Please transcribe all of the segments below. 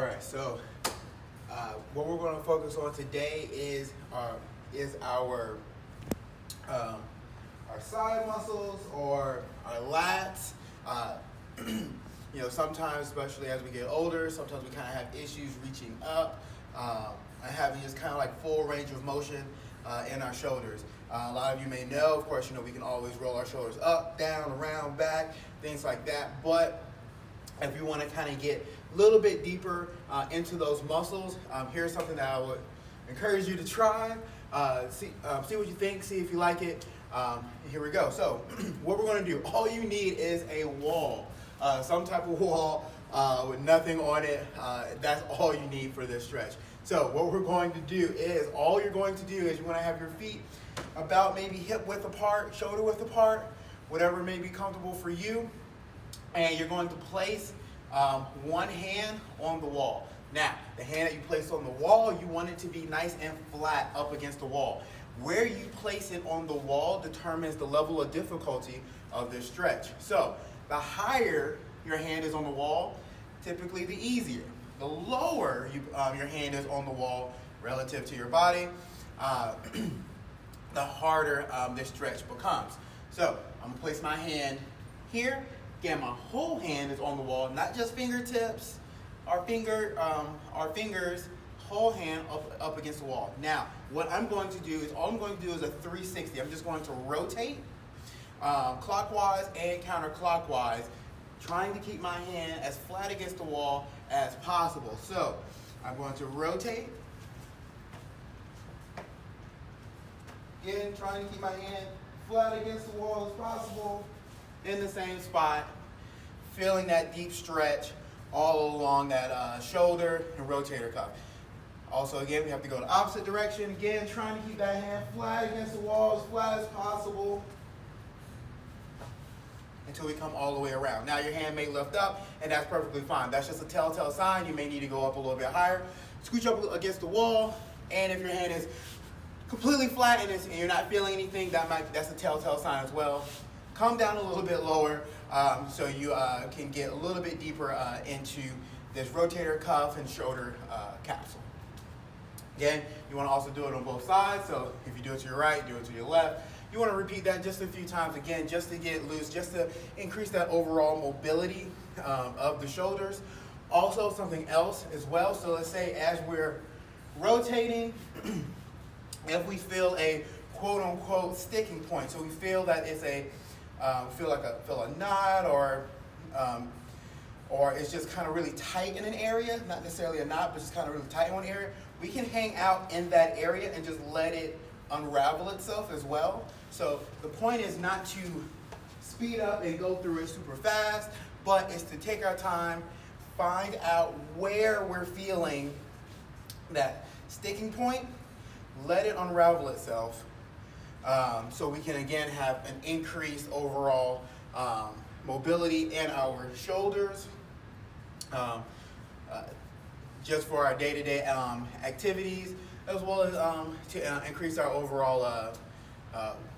right, so what we're going to focus on today is our side muscles or our lats. Sometimes, especially as we get older, sometimes we kind of have issues reaching up and having just kind of like full range of motion in our shoulders. A lot of you may know, of course, we can always roll our shoulders up, down, around, back, things like that. But if you want to kind of get a little bit deeper into those muscles, here's something that I would encourage you to try. See what you think, see if you like it. Here we go. So what we're going to do, all you need is a wall, some type of wall with nothing on it. That's all you need for this stretch. So what we're going to do is, all you're going to do is you want to have your feet about maybe hip width apart, shoulder width apart, whatever may be comfortable for you. And you're going to place one hand on the wall. Now, the hand that you place on the wall, you want it to be nice and flat up against the wall. Where you place it on the wall determines the level of difficulty of this stretch. So, the higher your hand is on the wall, typically the easier. The lower your hand is on the wall relative to your body, the harder this stretch becomes. So, I'm going to place my hand here. Again, my whole hand is on the wall, not just fingertips. Our fingers, whole hand up against the wall. Now, what I'm going to do is, all I'm going to do is a 360. I'm just going to rotate clockwise and counterclockwise, trying to keep my hand as flat against the wall as possible. So, I'm going to rotate. Again, trying to keep my hand flat against the wall as possible, in the same spot, feeling that deep stretch all along that shoulder and rotator cuff. Also, again, we have to go the opposite direction. Again, trying to keep that hand flat against the wall, as flat as possible, until we come all the way around. Now your hand may lift up, and that's perfectly fine. That's just a telltale sign. You may need to go up a little bit higher. Scooch up against the wall, and if your hand is completely flat and you're not feeling anything, that's a telltale sign as well. Come down a little bit lower so you can get a little bit deeper into this rotator cuff and shoulder capsule. Again, you want to also do it on both sides. So if you do it to your right, do it to your left. You want to repeat that just a few times, again, just to get loose, just to increase that overall mobility of the shoulders. Also, something else as well. So let's say as we're rotating, if we feel a quote-unquote sticking point, so we feel that it's feel a knot, or it's just kind of really tight in an area, not necessarily a knot, but just kind of really tight in one area, we can hang out in that area and just let it unravel itself as well. So the point is not to speed up and go through it super fast, but it's to take our time, find out where we're feeling that sticking point, let it unravel itself, so we can again have an increased overall mobility in our shoulders, just for our day-to-day activities, as well as to increase our overall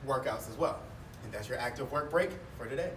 workouts as well. And that's your active work break for today.